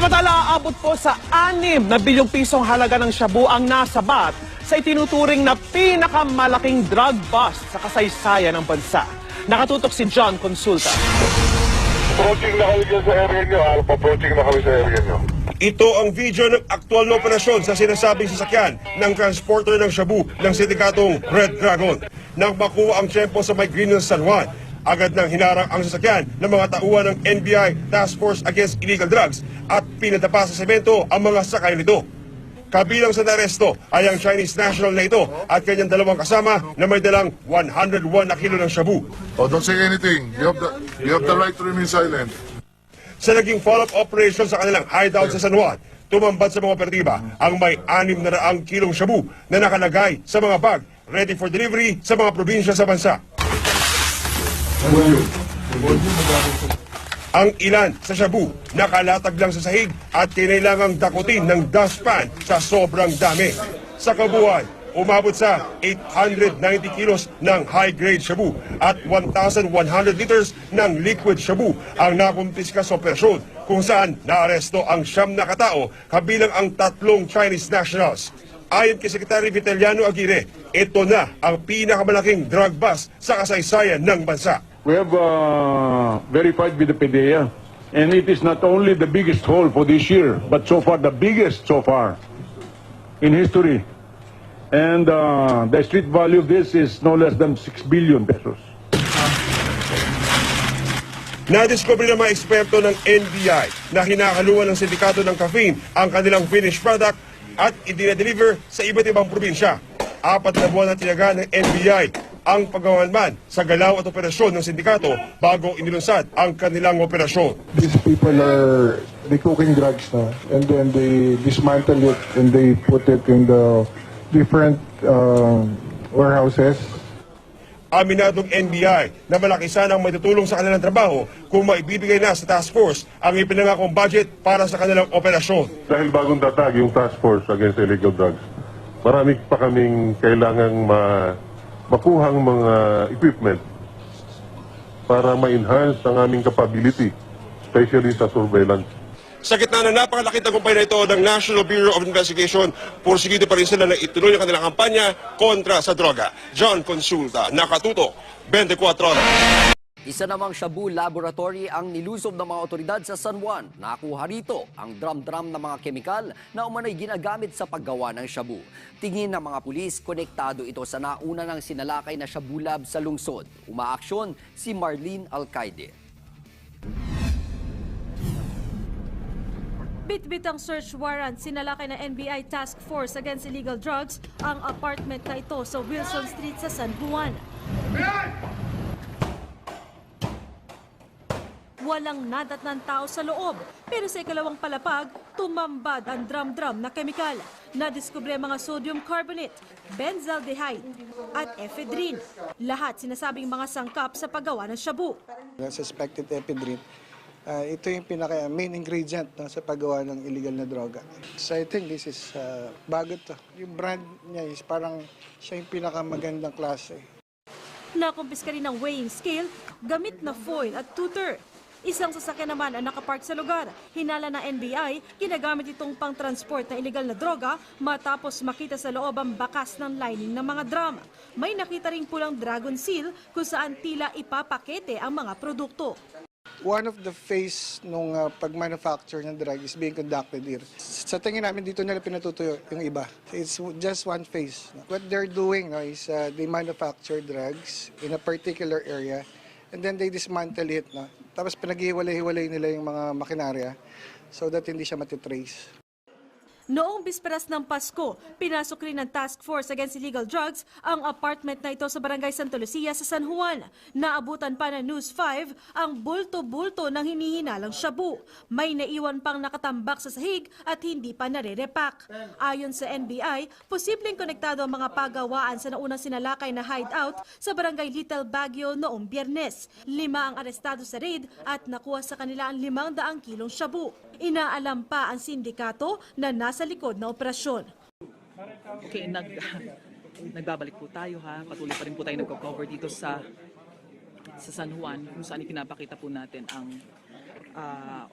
Samantala, aabot po sa 6 na bilyong pisong halaga ng shabu ang nasabat sa itinuturing na pinakamalaking drug bust sa kasaysayan ng bansa. Nakatutok si John Consulta. Approaching na kami dyan sa area nyo. Approaching na kami sa area nyo. Ito ang video ng aktual na operasyon sa sinasabing sasakyan ng transporter ng shabu ng sindikatong Red Dragon. Nang makuha ang tiyempo sa may Green Hills, San Juan, agad nang hinarang ang sasakyan ng mga tauhan ng NBI Task Force Against Illegal Drugs at pinadapa sa semento ang mga sakay nito. Kabilang sa naresto ay ang Chinese national na ito at kanyang dalawang kasama na may dalang 101 na kilo ng shabu. Oh, don't say anything. You have the right to remain silent. Sa naging follow-up operation sa kanilang hideout sa San Juan, tumambad sa mga operatiba ang may 600 kilong shabu na nakalagay sa mga bag ready for delivery sa mga probinsya sa bansa. Ang ilan sa shabu nakalatag lang sa sahig at kinailangang dakutin ng dustpan sa sobrang dami. Sa kabuuan, umabot sa 890 kilos ng high-grade shabu at 1,100 liters ng liquid shabu ang nakumpiska sa operasyon kung saan naaresto ang 9 na katao kabilang ang 3 Chinese nationals. Ayon kay Secretary Vitaliano Aguirre, ito na ang pinakamalaking drug bust sa kasaysayan ng bansa. We have verified with the PDEA, and it is not only the biggest haul for this year, but so far the biggest so far in history. And the street value of this is no less than 6 billion pesos. Nadiskubre ng mga eksperto ng NBI na hinakaluan ng sindikato ng caffeine ang kanilang finished product at idinedeliver sa iba't ibang probinsya. 4 na buwan na tinaga ng NBI ang paggawanman sa galaw at operasyon ng sindikato bago inilunsad ang kanilang operasyon. These people they cooking drugs now, and then they dismantle it and they put it in the different warehouses. Aminadong NBI na malaki sanang may tutulong sa kanilang trabaho kung maibibigay na sa task force ang ipinangakong budget para sa kanilang operasyon. Dahil bagong tatag yung Task Force Against Illegal Drugs, marami pa kaming kailangang makuhang mga equipment para ma-enhance ang aming capability, especially sa surveillance. Sa gitna ng napakalaki tagumpay na ito ng National Bureau of Investigation, pursigido pa rin sila na ituloy ang kanilang kampanya kontra sa droga. John Consulta, Nakatutok, 24 Oras. Isa namang shabu laboratory ang nilusob ng mga otoridad sa San Juan. Nakuha rito ang drum-drum na mga kemikal na umano'y ginagamit sa paggawa ng shabu. Tingin ng mga pulis, konektado ito sa nauna ng sinalakay na shabu lab sa lungsod. Umaaksyon si Marlene Alcaide. Bit-bit ang search warrant, sinalakay na NBI Task Force Against Illegal Drugs ang apartment na ito sa Wilson Street sa San Juan. Walang nadatnan tao sa loob, pero sa ikalawang palapag, tumambad ang drum-drum na kemikal. Nadiskubre ang mga sodium carbonate, benzaldehyde at ephedrine. Lahat sinasabing mga sangkap sa paggawa ng shabu. Suspected ephedrine. Ito yung main ingredient sa paggawa ng illegal na droga. So I think this is bago to. Yung brand niya is parang siya yung pinakamagandang klase. Nakumpiska rin ang weighing scale, gamit na foil at tutor. Isang sasakyan naman ang nakapark sa lugar. Hinala ng NBI, ginagamit itong pang-transport ng illegal na droga matapos makita sa loob ang bakas ng lining ng mga drum. May nakita ring pulang dragon seal kung saan tila ipapakete ang mga produkto. One of the phase nung pag-manufacture ng drug is being conducted here. Sa tingin namin dito nila pinatutuyo yung iba. It's just one phase. What they're doing is they manufacture drugs in a particular area and then they dismantle it. Tapos pinaghiwalay-hiwalay nila yung mga makinarya so that hindi siya matitrace. Noong bisperas ng Pasko, pinasok rin ng Task Force Against Illegal Drugs ang apartment na ito sa Barangay Santa Lucia sa San Juan. Naabutan pa ng News 5 ang bulto-bulto ng hinihinalang shabu. May naiwan pang nakatambak sa sahig at hindi pa nare-repack. Ayon sa NBI, posibleng konektado ang mga pagawaan sa naunang sinalakay na hideout sa Barangay Little Baguio noong Biyernes. 5 ang arestado sa raid at nakuha sa kanila ang 500 kilong shabu. Inaalam pa ang sindikato na nasa likod na operasyon. Okay, nagbabalik po tayo ha. Patuloy pa rin po tayo nagko-cover dito sa San Juan kung saan ipinapakita po natin ang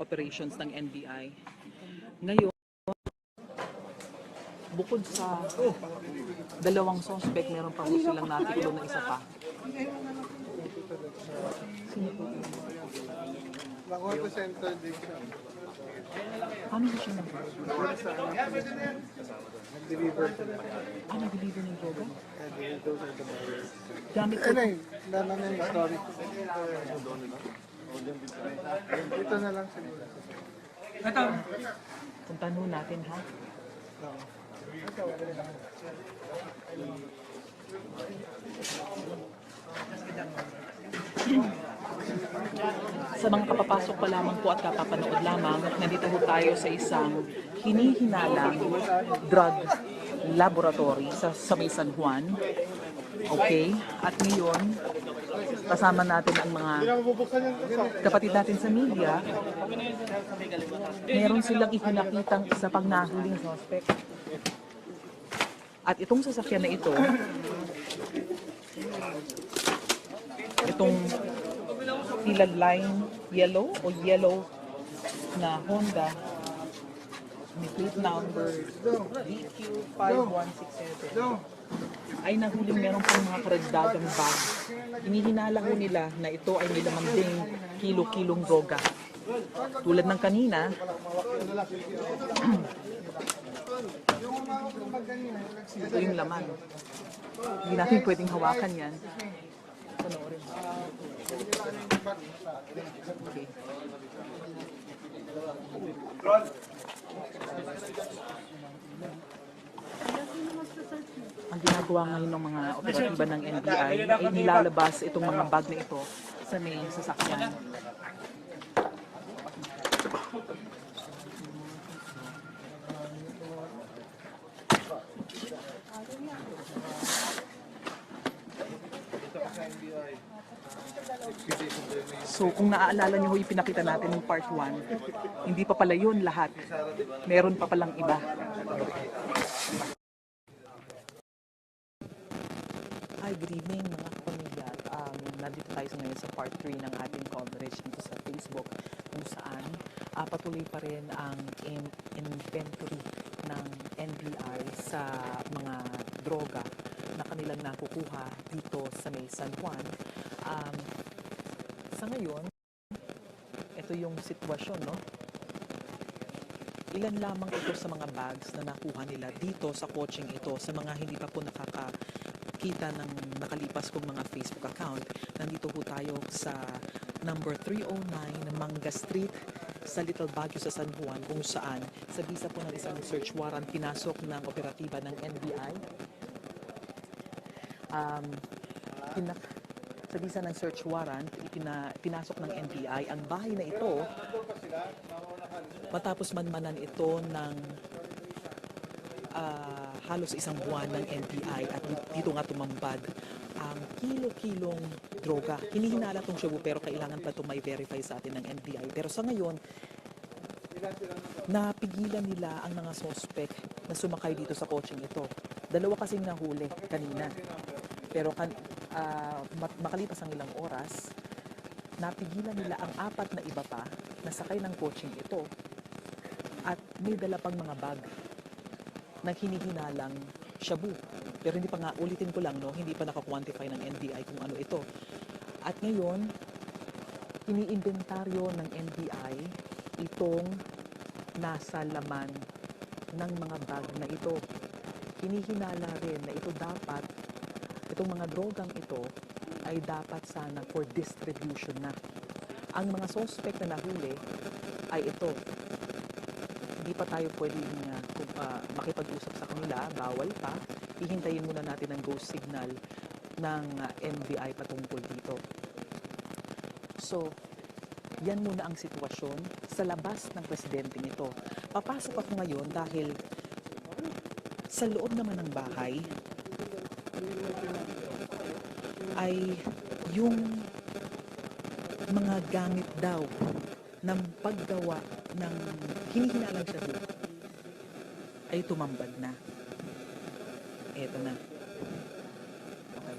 operations ng NBI. Ngayon, bukod sa dalawang suspect, meron pa po silang natikulo na isa pa. Sino po? Bacoa Center dito. Paano ba siya Nag-deliver. nag-deliver ng droga? Those are the buyers. Gamit ko. Ano yung story? Dito na lang siguro. Puntahan ho natin, ha? Sa mga kapapasok pa lamang po at kapapanood lamang, nandito po tayo sa isang hinihinalang drug laboratory sa may San Juan. Okay? At ngayon, kasama natin ang mga kapatid natin sa media. Meron silang ipinakitang isa pang nahuling suspect. At itong sasakyan na ito, itong tila line yellow o yellow na Honda, may plate number DQ5167, ay nahuling meron pang mga karagdagang bag. Inihinala ho nila na ito ay nilaman ding kilo-kilong droga. Tulad ng kanina, ito yung laman. Hindi natin pwedeng hawakan yan. Panoorin. Okay. Ang ginagawa ngayon ng mga operatiba ng NBI ay nilalabas itong mga bag na ito sa may sasakyan. So kung naaalala niyo yung pinakita natin ng part 1, hindi pa pala yun lahat. Meron pa palang iba. Hi, good evening mga kapamilya. Nandito tayo ngayon sa part 3 ng ating coverage dito sa Facebook kung saan patuloy pa rin ang inventory ng NBI sa mga droga na kanilang nakukuha dito sa may San Juan. Sa ngayon, ito yung sitwasyon, no? Ilan lamang ito sa mga bags na nakuha nila dito sa coaching ito. Sa mga hindi pa po nakakakita ng nakalipas kong mga Facebook account, nandito po tayo sa number 309 Manga Street sa Little Baguio sa San Juan, kung saan sa bisa po ng isang search warrant pinasok ng operatiba ng NBI. Sa bisa ng search warrant, pinasok ng NBI ang bahay na ito matapos manmanan ito ng halos isang buwan ng NBI at dito nga tumambad ang kilo-kilong droga. Hinihinala itong Cebu pero kailangan pa ito may verify sa atin ng NBI. Pero sa ngayon, napigilan nila ang mga suspect na sumakay dito sa coaching ito. Dalawa kasing nahuli kanina. Pero makalipas ang ilang oras, napigilan nila ang 4 na iba pa na sakay ng coaching ito at may dala pang mga bag na hinihinalang shabu. Pero hindi pa nga, ulitin ko lang, no, hindi pa naka-quantify ng NBI kung ano ito. At ngayon, iniinventaryo ng NBI itong nasa laman ng mga bag na ito. Hinihinala rin na ito dapat, itong mga drogang ito ay dapat sana for distribution na. Ang mga suspect na nahuli ay ito. Hindi pa tayo pwedeng makipag-usap sa kanila, bawal pa. Hihintayin muna natin ang go signal ng NBI patungkol dito. So, yan muna ang sitwasyon sa labas ng presidente nito. Papasok ako ngayon dahil sa loob naman ng bahay ay yung mga gamit daw ng paggawa ng hinihinalang shabu ay tumambad na. Eto na. Okay.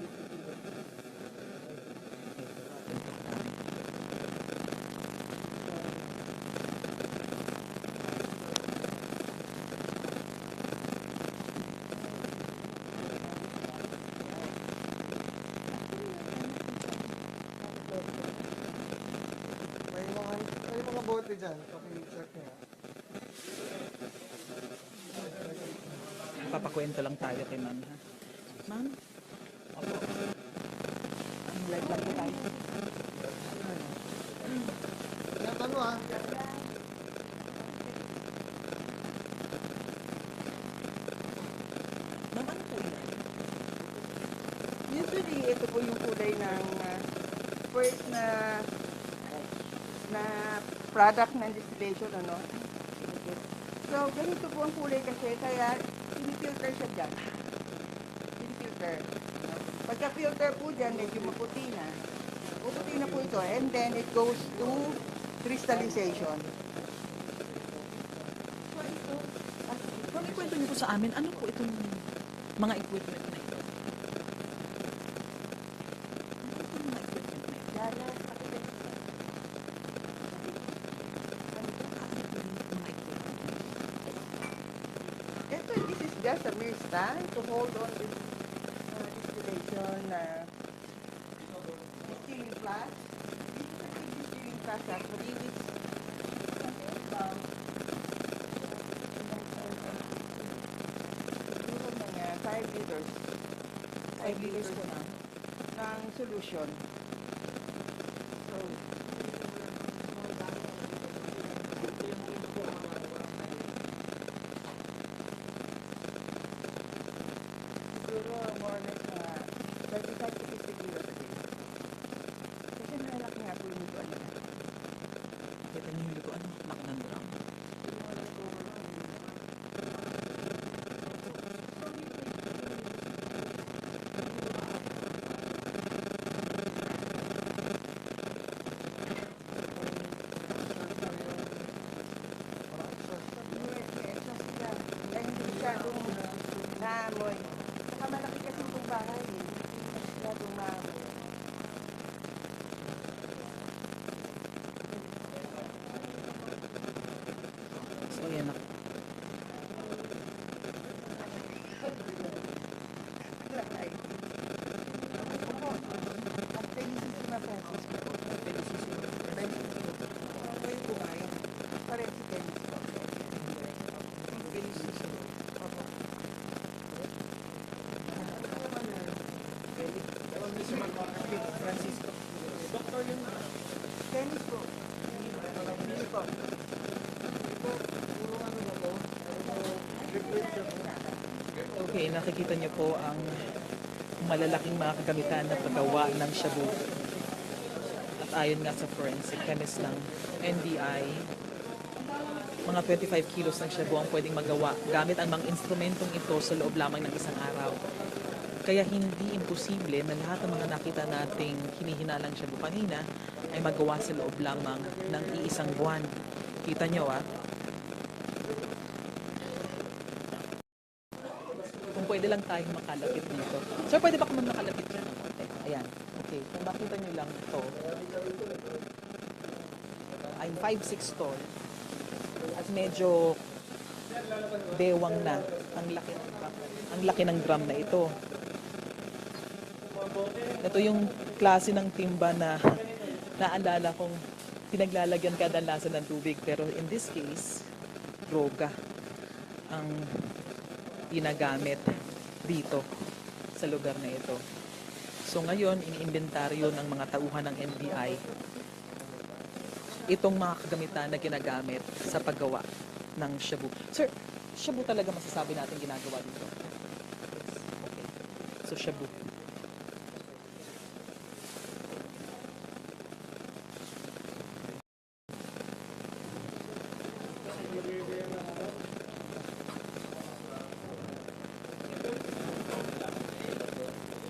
copy dyan. Copy, check niya. Papakwento lang tayo kay ma'am, ha? Ma'am? Opo. Ang live lang po tayo. Yan, ano ah? Ma'am, ano po yun? Usually, ito po yung kulay ng first na product ng distillation, ano? So, ganito po ang kulay kasi, kaya pinifilter siya dyan. Pinifilter. Pagka-filter po dyan, medyo maputi na. Maputi na po ito, and then it goes to crystallization. Ma'am, ikwento niyo po sa amin, ano po itong mga equipment na ito? Ano po yung mga equipment na ito? Yan, ito, this is just a mere stand to hold on this distillation distilling flask. This is a distilling flask actually, which siguro mga 5 liters. 5 liters po ng solution. So, siguro more or less 35 to 50 kilos a day. Kasi malaki nga po yung lutuan niya. Kita niyo yung lutuan, laki ng drum. Naamoy. Saka malaki kasi itong bahay eh. Masyadong naamoy. So, yan na. Ay. Opo. Ang Felicissima Francisco po. Felicissima. Kayo po kayo. Pareho si Felicissima. Felicissima. Opo. Francisco. Doktor yung tennis po. Tennis po. Okay, nakikita niyo po ang malalaking mga kagamitan na paggawa ng shabu. At ayon nga sa forensic chemist ng NBI, mga 25 kilos ng shabu ang pwedeng magawa gamit ang mga instrumentong ito sa loob lamang ng isang araw. Kaya hindi imposible na lahat ng mga nakita nating hinihinalang shabu kanina ay magawa sa loob lamang ng iisang buwan. Kita nyo Kung pwede lang tayong makalapit dito. Sir, pwede ba kung makalapit dyan? Ayan. Okay. Kung makita nyo lang ito, ay 5'6" tall. At medyo bewang na ang laki ng drum na ito. Ito yung klase ng timba na naalala kong pinaglalagyan kadalasan ng tubig. Pero in this case, droga ang ginagamit dito sa lugar na ito. So ngayon, iniimbentaryo ng mga tauhan ng NBI itong mga kagamitan na ginagamit sa paggawa ng shabu. Sir, shabu talaga masasabi natin ginagawa dito? Okay. So shabu.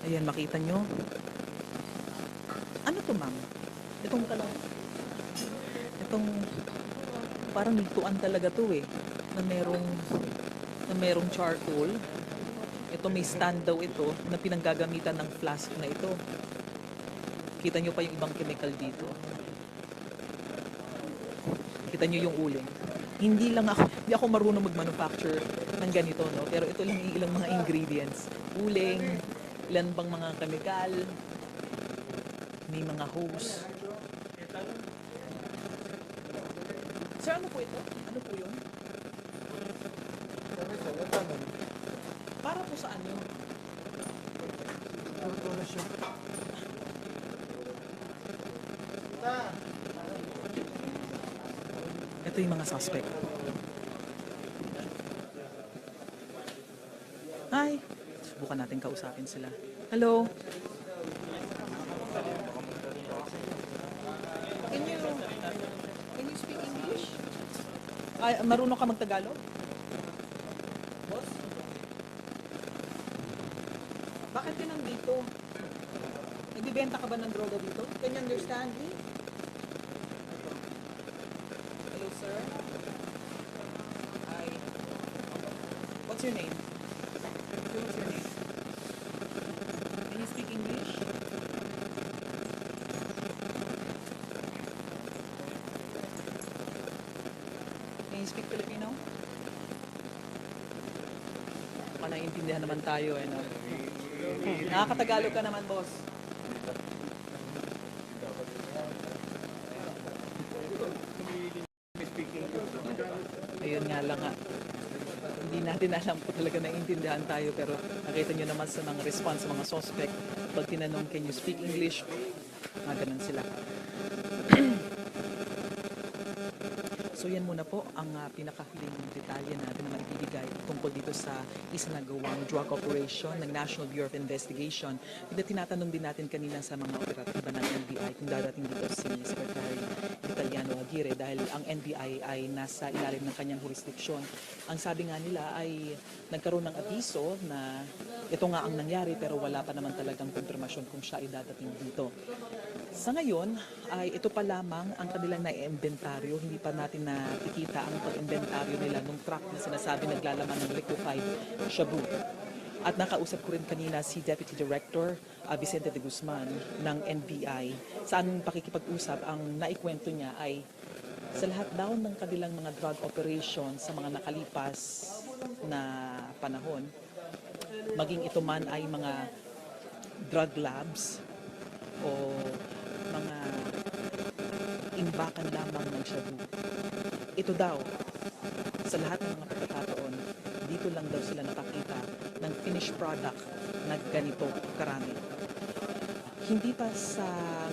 Ayan, makita nyo. Ano to, ma'am? Itong parang nigtuan talaga to eh. Na merong charcoal. Ito may stand daw ito na pinanggagamitan ng flask na ito. Kita nyo pa yung ibang chemical dito. Kita nyo yung uling. Hindi ako marunong mag-manufacture ng ganito, no? Pero ito lang ilang mga ingredients. Uling, ilan bang mga chemical, may mga hose. Sir, ano po ito? Ano po yun? Para po saan yun? Ito yung mga suspect. Hi! Subukan natin kausapin sila. Hello? Can you speak English? Ay, marunong ka magtagalog? Boss? Bakit ka nandito? Nagbibenta ka ba ng droga dito? Can you understand me? Hello, sir? Hi. What's your name? What's your name? Can you speak English? Can you speak Filipino? Baka naiintindihan naman tayo, eh, no? Nakakatagalog ka naman, boss. Ayun nga lang nga. Hindi natin alam kung talaga naiintindihan tayo, pero nakita nyo naman sa mga response sa mga suspect, pag tinanong, can you speak English? Mga ganun sila. So yan muna po ang pinakahuling detalye natin na maibibigay tungkol dito sa isinagawang drug operation ng National Bureau of Investigation. Tinatanong din natin kanina sa mga operatiba ng NBI kung dadating dito si Secretary Italiano Aguirre dahil ang NBI ay nasa ilalim ng kanyang jurisdiction. Ang sabi nga nila ay nagkaroon ng abiso na ito nga ang nangyari pero wala pa naman talagang konfirmasyon kung siya ay dadating dito. Sa ngayon, ay ito pa lamang ang kanilang naiimbentaryo. Hindi pa natin nakikita ang pag-inventaryo nila nung truck na sinasabi naglalaman ng liquefied shabu. At nakausap ko rin kanina si Deputy Director Vicente de Guzman ng NBI. Sa anong pakikipag-usap, ang naikwento niya ay sa lahat daw ng kanilang mga drug operations sa mga nakalipas na panahon, maging ito man ay mga drug labs o mga imbakan lamang ng shabu. Ito daw, sa lahat ng mga pagkakataon, dito lang daw sila nakakita ng finished product na ganito karami. Hindi pa sa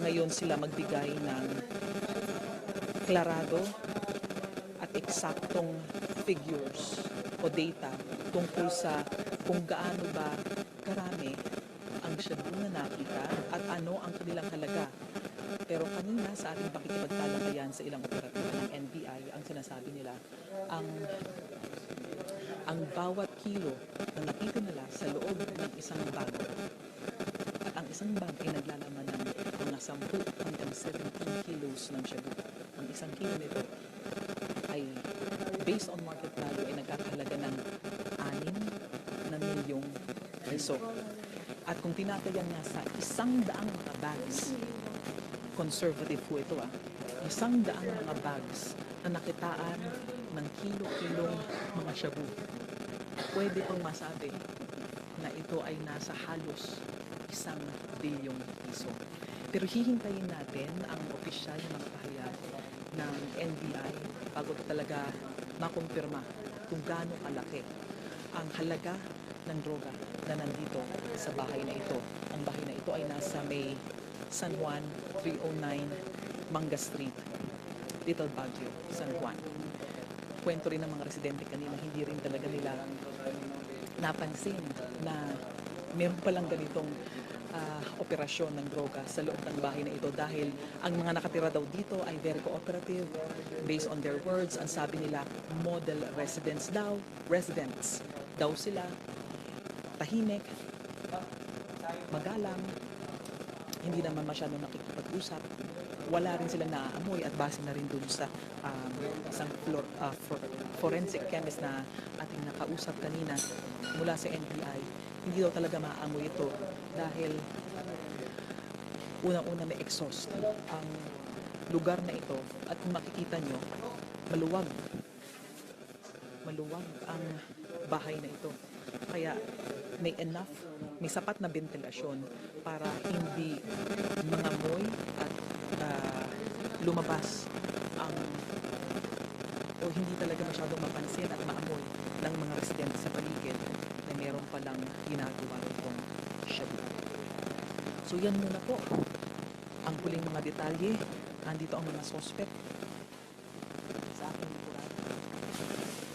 ngayon sila magbigay ng klarado at eksaktong figures o data tungkol sa kung gaano ba karami ang shabu na nakita at ano ang kanilang halaga. Pero kanina sa ating pakikipagtalakayan sa ilang operatiba ng NBI, ang sinasabi nila, ang bawat kilo na nakita nila sa loob ng isang bag, at ang isang bag ay naglalaman ng mga 10 hanggang 17 kilos ng shabu. Ang isang kilo nito ay based on market value ay nagkakahalaga ng 6 na milyong piso. At kung tinatayan nga sa 100 mga bags, conservative po ito 100 mga bags na nakitaan ng kilo-kilong mga shabu, pwede pang masabi na ito ay nasa halos 1 bilyong piso. Pero hihintayin natin ang opisyal na mga pahayag ng NBI bago talaga makumpirma kung gaano kalaki ang halaga ng droga na nandito sa bahay na ito. Ang bahay na ito ay nasa may San Juan 309 Manga Street, Little Baguio, San Juan. Kwento rin ng mga residente kanina, hindi rin talaga nila napansin na meron palang ganitong operasyon ng droga sa loob ng bahay na ito dahil ang mga nakatira daw dito ay very cooperative. Based on their words, ang sabi nila, model residents daw sila, tahimik, magalang, hindi naman masyadong nakikipag-usap, wala rin sila naaamoy at base na rin dun sa isang forensic chemist na ating nakausap kanina mula sa NBI. Hindi daw talaga maaamoy ito dahil unang-una may exhaust ang lugar na ito at kung makikita nyo, maluwag ang bahay na ito. Kaya may sapat na ventilasyon para hindi mangamoy at lumabas ang o hindi talaga masyadong mapansin at maamoy ng mga residente sa paligid na meron palang ginagawa itong shabu. So yan muna po ang huling mga detalye. Andito ang mga suspect sa aking likuran.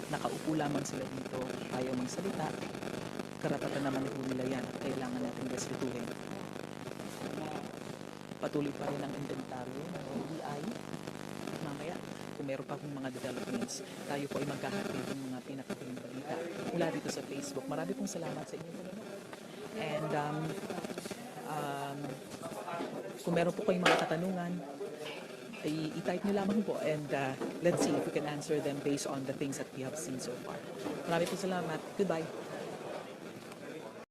Nakaupo lamang sila dito, ayaw magsalita. Karapatan naman po nila yan at kailangan natin respetuhin. Patuloy pa rin ang inventaryo ng OBI. Mamaya, kung meron pa akong mga developments, tayo po ay magkakatid ng mga pinakahuling balita mula dito sa Facebook. Marami pong salamat sa inyong panonood. And kung meron po kayong mga katanungan, i-type nyo lamang po and let's see if we can answer them based on the things that we have seen so far. Marami po salamat. Goodbye.